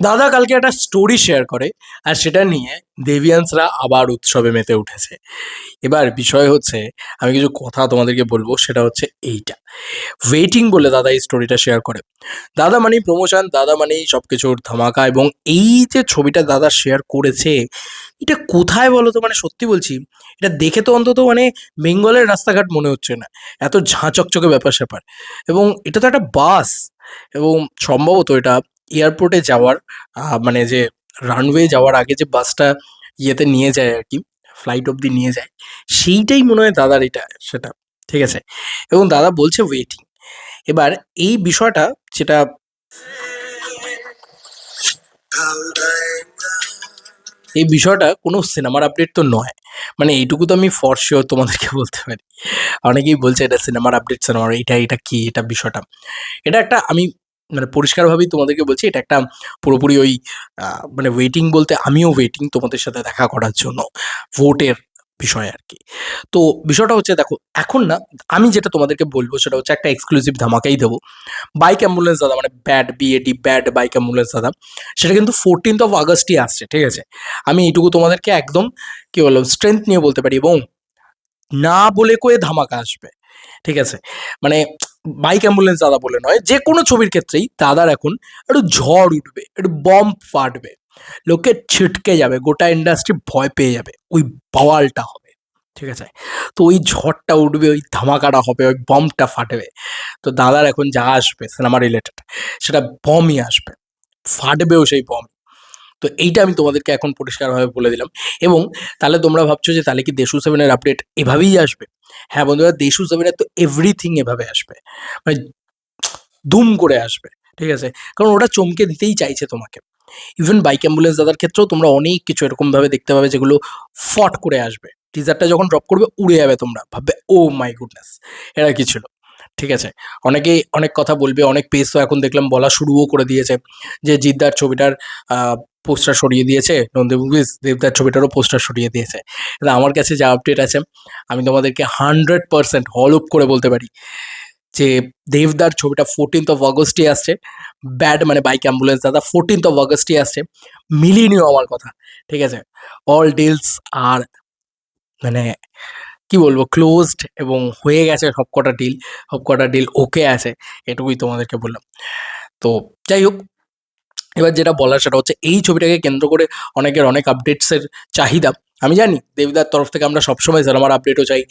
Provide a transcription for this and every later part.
দাদা কালকে একটা স্টোরি শেয়ার করে, আর সেটা নিয়ে দেবিয়ান্সরা আবার উৎসবে মেতে উঠেছে। এবার বিষয় হচ্ছে, আমি কিছু কথা তোমাদেরকে বলবো, সেটা হচ্ছে এইটা। ওয়েটিং বলে দাদা এই স্টোরিটা শেয়ার করে। দাদা মানেই প্রমোশন, দাদা মানেই সব কিছুর ধামাকা, এবং এই যে ছবিটা দাদা শেয়ার করেছে, এটা কোথায় বলো তো? মানে সত্যি বলছি, এটা দেখে তো অন্তত মানে বেঙ্গলের রাস্তাঘাট মনে হচ্ছে না, এত ঝাঁ চকচকে ব্যাপার স্যাপার। এবং এটা তো একটা বাস, এবং সম্ভবত এটা এয়ারপোর্টে যাওয়ার মানে যে রানওয়ে যাওয়ার আগে যে বাসটা ইয়েতে নিয়ে যায় আর কি, ফ্লাইট অবধি নিয়ে যায়, সেইটাই মনে হয় দাদার এটা সেটা। ঠিক আছে, এবং দাদা বলছে ওয়েটিং। এবার এই বিষয়টা যেটা, এই বিষয়টা কোনো সিনেমার আপডেট তো নয়, মানে এইটুকু তো আমি ফর শিওর তোমাদেরকে বলতে পারি। অনেকেই বলছে এটা সিনেমার আপডেট, সিনেমার এটা এটা কি এটা বিষয়টা। এটা একটা আমি মানে পরিষ্কারভাবেই তোমাদেরকে বলছি, এটা একটা পুরোপুরি ওই মানে ওয়েটিং বলতে আমিও ওয়েটিং তোমাদের সাথে দেখা করার জন্য, ভোটের বিষয় আর কি। তো বিষয়টা হচ্ছে দেখো, এখন না আমি যেটা তোমাদেরকে বলবো সেটা হচ্ছে একটা এক্সক্লুসিভ ধামাকাই দেবো। বাইক অ্যাম্বুলেন্স দাদা, মানে bad BAD bad bike ambulance দাদা, সেটা কিন্তু 14th আগস্টই আসছে। ঠিক আছে, আমি এইটুকু তোমাদেরকে একদম কি বললাম স্ট্রেংথ নিয়ে বলতে পারি, এবং না বলে কয়ে ধামাকা আসবে। ঠিক আছে, মানে বাইক অ্যাম্বুলেন্স দাদা বলে নয়, যে কোনো ছবির ক্ষেত্রেই দাদার এখন একটু ঝড় উঠবে, একটু বম্ব ফাটবে, লোকে ছিটকে যাবে, গোটা ইন্ডাস্ট্রি ভয় পেয়ে যাবে, ওই বাওয়ালটা হবে। ঠিক আছে, তো ওই ঝড়টা উঠবে, ওই ধামাকাটা হবে, ওই বম্বটা ফাটবে। তো দাদার এখন যা আসবে সিনেমা রিলেটেড, সেটা বমই আসবে, ফাটবেও সেই বম। তো এইটা আমি তোমাদেরকে এখন পরিষ্কারভাবে বলে দিলাম। এবং তাহলে তোমরা ভাবছো যে তাহলে কি দেশু সেভেনের আপডেট এভাবেই আসবে? হ্যাঁ বন্ধুরা, দেশু সেভেনের তো এভরিথিং এভাবে আসবে, মানে ধুম করে আসবে। ঠিক আছে, কারণ ওটা চমকে দিতেই চাইছে তোমাকে। ইভেন বাইক অ্যাম্বুলেন্স দাদার ক্ষেত্রেও তোমরা অনেক কিছু এরকমভাবে দেখতে পাবে, যেগুলো ফট করে আসবে। টিজারটা যখন ড্রপ করবে উড়ে যাবে, তোমরা ভাববে ও মাই গুডনেস, এরা কি ছিল। ঠিক আছে, অনেকেই অনেক কথা বলবে, অনেক পেজ তো এখন দেখলাম বলা শুরুও করে দিয়েছে যে জিদ্দার ছবিটার পোস্টার সরিয়ে দিয়েছে, নন্দী মুভিজ দেবদার ছবিটারও পোস্টার সরিয়ে দিয়েছে। কিন্তু আমার কাছে যা আপডেট আছে, আমি তোমাদেরকে 100% হল উপ করে বলতে পারি যে দেবদার ছবিটা 14th আগস্টই আসছে। ব্যাড মানে বাইক অ্যাম্বুলেন্স দাদা 14th আগস্টই আসছে। মিলিয়ে নিও আমার কথা। ঠিক আছে, অল ডিলস আর মানে কি বলবো ক্লোজড, এবং হয়ে গেছে সবকটা ডিল, সবকটা ডিল ওকে আছে, এটুকুই তোমাদেরকে বললাম। তো যাই হোক, এবার যেটা বলার সেটা হচ্ছে এই ছবিটাকে কেন্দ্র করে অনেকের অনেক আপডেটসের চাহিদা। আমি জানি দেবদার তরফ থেকে আমরা সবসময় সিনেমার আপডেটও চাই,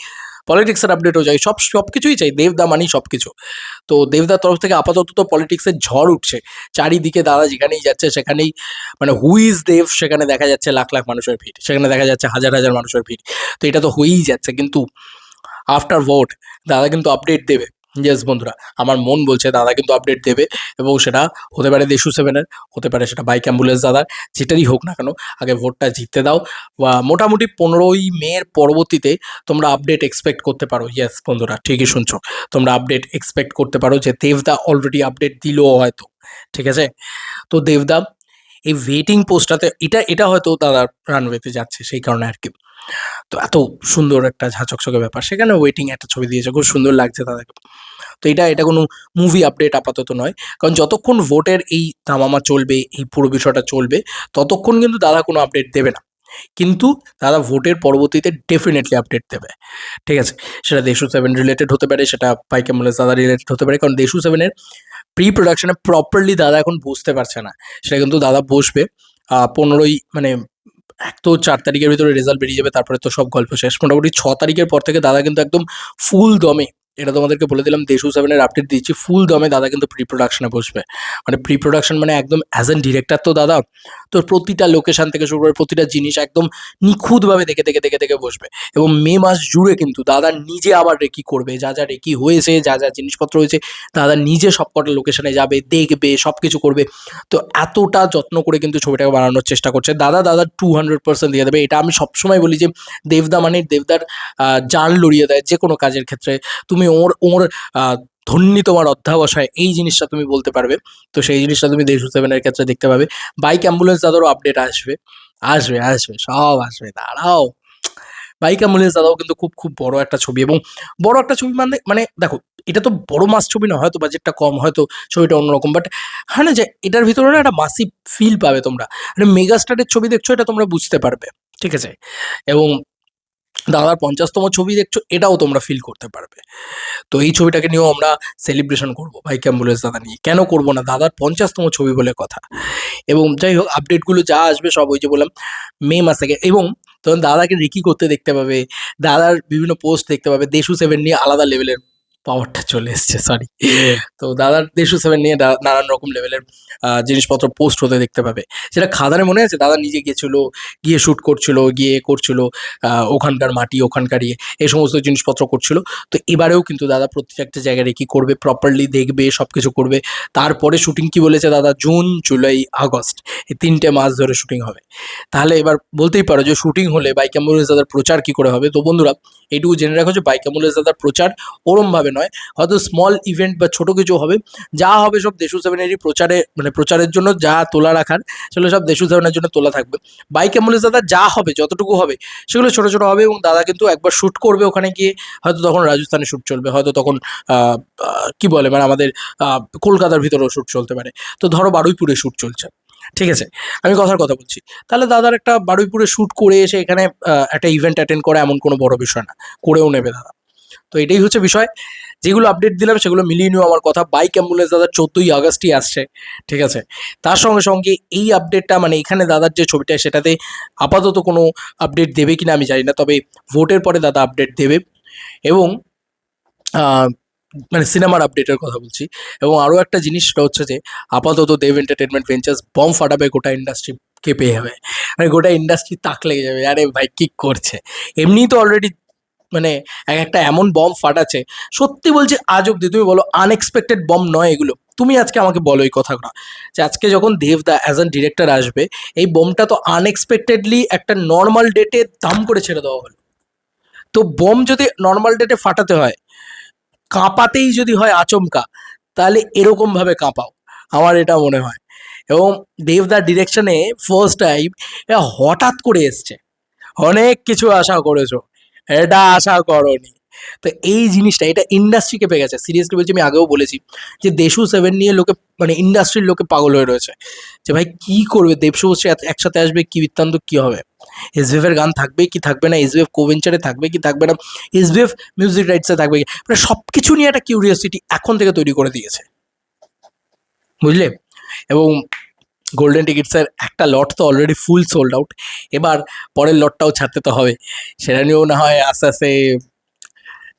পলিটিক্সের আপডেটও চাই, সব কিছুই চাই, দেবদা মানেই সব কিছু। তো দেবদার তরফ থেকে আপাতত তো পলিটিক্সের ঝড় উঠছে চারিদিকে, দাদা যেখানেই যাচ্ছে সেখানেই মানে হু ইজ দেব, সেখানে দেখা যাচ্ছে লাখ লাখ মানুষের ভিড়, সেখানে দেখা যাচ্ছে হাজার হাজার মানুষের ভিড়। তো এটা তো হয়েই যাচ্ছে, কিন্তু আফটার ভোট দাদা কিন্তু আপডেট দেবে। ইয়েস বন্ধুরা, আমার মন বলছে দাদা কিন্তু আপডেট দেবে, এবং সেটা হতে পারে দেশু সেভেনের, হতে পারে সেটা বাইক অ্যাম্বুলেন্স দাদার, যেটারই হোক না কেন, আগে ভোটটা জিততে দাও। বা মোটামুটি 15ই মের পরবর্তীতে তোমরা আপডেট এক্সপেক্ট করতে পারো। ইয়েস বন্ধুরা, ঠিকই শুনছো, তোমরা আপডেট এক্সপেক্ট করতে পারো যে দেবদা অলরেডি আপডেট দিলও হয়তো। ঠিক আছে, তো দেবদা এই ওয়েটিং পোস্টটাতে এটা এটা হয়তো দাদা রানওয়েতে যাচ্ছে সেই কারণে আর কি। তো এত সুন্দর একটা ঝাঁচকচকে ব্যাপার, সেখানে ওয়েটিং একটা ছবি দিয়েছে, খুব সুন্দর লাগছে তাদেরকে। তো এটা এটা কোনো মুভি আপডেট আপাতত নয়, কারণ যতক্ষণ ভোটের এই তামামা চলবে, এই পুরো বিষয়টা চলবে, ততক্ষণ কিন্তু দাদা কোনো আপডেট দেবে না। কিন্তু দাদা ভোটের পরবর্তীতে ডেফিনেটলি আপডেট দেবে। ঠিক আছে, সেটা দেশু সেভেন রিলেটেড হতে পারে, সেটা বাইক অ্যাম্বুলেন্স দাদা রিলেটেড হতে পারে, কারণ দেশু সেভেনের প্রি প্রোডাকশনে প্রপারলি দাদা এখন বুঝতে পারছে না। সেটা কিন্তু দাদা বসবে 15ই মানে, এক তো 4 তারিখের ভিতরে রেজাল্ট বেরিয়ে যাবে, তারপরে তো সব গল্প শেষ। মোটামুটি 6 তারিখের পর থেকে দাদা কিন্তু একদম ফুল দমে, এটা তোমাদেরকে বলে দিলাম, দেশু সেভেনের আপডেট দিচ্ছি, ফুল দমে দাদা কিন্তু প্রি প্রোডাকশনে বসবে। মানে প্রি প্রোডাকশন মানে একদম অ্যাজ এন ডিরেক্টর তো দাদা, তো প্রতিটা লোকেশন থেকে শুরু করে প্রতিটা জিনিস একদম নিখুঁতভাবে দেখে দেখে দেখে দেখে বসবে। এবং মে মাস জুড়ে কিন্তু দাদা নিজে আবার রেকি করবে, যা যা রেকি হয়েছে, যা যা জিনিসপত্র হয়েছে, দাদা নিজে সবকটা লোকেশনে যাবে, দেখবে, সব কিছু করবে। তো এতটা যত্ন করে কিন্তু ছবিটাকে বানানোর চেষ্টা করছে দাদা। দাদা 200% দিয়ে দেবে, এটা আমি সবসময় বলি যে দেবদা মানে দেবদার জান লড়িয়ে দেয় যে কোনো কাজের ক্ষেত্রে। তুমি ওর ওর ধন্যী তোমার অধ্যাবসায়, এই জিনিসটা তুমি বলতে পারবে। তো সেই জিনিসটা তুমি দেশু সেভেনের ক্ষেত্রে দেখতে পাবে। বাইক অ্যাম্বুলেন্স দাদারও আপডেট আসবে, আসবে আসবে, সব আসবে, দাঁড়াও। বাইক অ্যাম্বুলেন্স দাদাও কিন্তু খুব খুব বড় একটা ছবি, এবং বড় একটা ছবি মানে মানে দেখো, এটা তো বড় মাস ছবি না, হয়তো বাজেটটা কম, হয়তো ছবিটা অন্যরকম, বাট হয় না যে এটার ভিতরে না একটা মাসি ফিল পাবে তোমরা, একটা মেগাস্টারের ছবি দেখছো এটা তোমরা বুঝতে পারবে, ঠিক আছে? এবং দাদার 50তম ছবি দেখছো এটাও তোমরা ফিল করতে পারবে। তো এই ছবিটাকে নিয়েও আমরা সেলিব্রেশন করবো বাইক অ্যাম্বুলেন্স দাদা নিয়ে, কেন করবো না, দাদার 50তম ছবি বলে কথা। এবং যাই হোক, আপডেটগুলো যা আসবে সব ওই যে বললাম মে মাস থেকে, এবং তখন দাদাকে রেকি করতে দেখতে পাবে, দাদার বিভিন্ন পোস্ট দেখতে পাবে, দেশু 7 নিয়ে আলাদা লেভেলের পাওয়ারটা চলে এসছে, সরি। তো দাদার দেশু 7 নিয়ে নানান রকম লেভেলের জিনিসপত্র পোস্ট হতে দেখতে পাবে। সেটা খাদানে মনে আছে, দাদা নিজে গিয়েছিল, গিয়ে শ্যুট করছিল, গিয়ে করছিল, ওখানকার মাটি, ওখানকার এই সমস্ত জিনিসপত্র করছিল। তো এবারেও কিন্তু দাদা প্রত্যেকটা জায়গায় রেকি করবে, প্রপারলি দেখবে, সব কিছু করবে। তারপরে শুটিং কি বলেছে দাদা, জুন, জুলাই, আগস্ট, এই 3টে মাস ধরে শুটিং হবে। তাহলে এবার বলতেই পারো যে শুটিং হলে বাইক অ্যাম্বুলেন্স দাদার প্রচার কী করে হবে। তো বন্ধুরা, এইটুকু জেনে রাখো যে বাইক অ্যাম্বুলেন্স দাদার প্রচার ওরমভাবে নয়, হয়তো স্মল ইভেন্ট বা ছোটো কিছু হবে, যা হবে সব দেশু 7-এরই প্রচারে, মানে প্রচারের জন্য যা তোলা রাখার সেগুলো সব দেশু 7-এর জন্য তোলা থাকবে। বাইক অ্যাম্বুলেন্স দাদা যা হবে, যতটুকু হবে সেগুলো ছোটো ছোটো হবে, এবং দাদা কিন্তু একবার শ্যুট করবে ওখানে গিয়ে, হয়তো তখন রাজস্থানে শ্যুট চলবে, হয়তো তখন কি বলে মানে আমাদের কলকাতার ভিতরেও শ্যুট চলতে পারে। তো ধরো বারুইপুরে শ্যুট চলছে, ঠিক আছে, আমি কথার কথা বলছি, তাহলে দাদার একটা বারুইপুরে শ্যুট করে এসে এখানে একটা ইভেন্ট অ্যাটেন্ড করা এমন কোনো বড় বিষয় না, করেও নেবে দাদা। তো এটাই হচ্ছে বিষয়, যেগুলো আপডেট দিলাম সেগুলো মিলিয়ে নিও আমার কথা। বাইক অ্যাম্বুলেন্স দাদা 14ই আগস্টই আসছে, ঠিক আছে। তার সঙ্গে সঙ্গে এই আপডেটটা মানে এখানে দাদার যে ছবিটা সেটাতে আপাতত কোনো আপডেট দেবে কিনা আমি জানি না, তবে ভোটের পরে দাদা আপডেট দেবে। এবং মানে সিনেমার আপডেটের কথা বলছি। এবং আরও একটা জিনিস সেটা হচ্ছে যে আপাতত দেব এন্টারটেনমেন্ট ভেঞ্চার্স বম ফাটাবে, গোটা ইন্ডাস্ট্রি কেঁপে যাবে, মানে গোটা ইন্ডাস্ট্রি তাক লেগে যাবে, আরে ভাই কী করছে। এমনিই তো অলরেডি মানে একটা এমন বম ফাটাচ্ছে, সত্যি বলছি আজ অব্দি, তুমি বলো আনএক্সপেক্টেড বম নয় এগুলো। তুমি আজকে আমাকে বলো এই কথাটা, যে আজকে যখন দেবদা অ্যাজ অ্যান ডিরেক্টর আসবে, এই বমটা তো আনএক্সপেক্টেডলি একটা নর্মাল ডেটে দাম করে ছেড়ে দেওয়া হলো। তো বম যদি নর্মাল ডেটে ফাটাতে হয়, কাঁপাতেই যদি হয় আচমকা, তাহলে এরকমভাবে কাঁপাও, আমার এটা মনে হয়। এবং দেবদার ডিরেকশনে ফার্স্ট টাইম হঠাৎ করে এসছে, অনেক কিছু আশা করেছো, এটা আশা করনি। তো এই জিনিসটা, এটা ইন্ডাস্ট্রিকে পেয়ে গেছে, সিরিয়াসলি বলছি, আমি আগেও বলেছি যে দেশু 7 নিয়ে লোকে মানে ইন্ডাস্ট্রির লোকে পাগল হয়ে রয়েছে, যে ভাই কী করবে, দেবশু বসে একসাথে আসবে, কী বৃত্তান্ত কী হবে, এসবিএফের গান থাকবে কি থাকবে না, এসবিএফ কোভেঞ্চারে থাকবে কি থাকবে না, এসবিএফ মিউজিক রাইটসে থাকবে কি, মানে সব কিছু নিয়ে একটা কিউরিয়াসিটি এখন থেকে তৈরি করে দিয়েছে, বুঝলে। এবং গোল্ডেন টিকিটসের একটা লট তো অলরেডি ফুল সোল্ড আউট, এবার পরের লটটাও ছাড়তে তো হবে, সেটা নিয়েও না হয় আস্তে আস্তে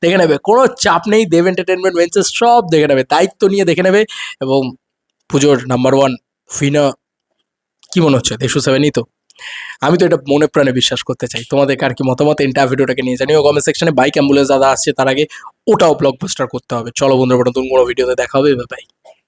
দেখে নেবে, কোনো চাপ নেই, দেব এন্টারটেনমেন্ট ভেঞ্চার্স সব দেখে নেবে, দায়িত্ব নিয়ে দেখে নেবে। এবং পুজোর নাম্বার 1 উইনার কী মনে হচ্ছে, দেশু 7ই তো। আমি তো এটা মনে প্রাণে বিশ্বাস করতে চাই। তোমাদের কার কি মতামত এন্টার ভিডিওটাকে নিয়ে জানিও কমেন্ট সেকশনে। বাইক অ্যাম্বুলেন্স দাদা আসছে, তার আগে ওটাও ব্লকবাস্টার করতে হবে। চলো বন্ধুরা, নতুন কোনো ভিডিওতে দেখা হবে, বাই বাই।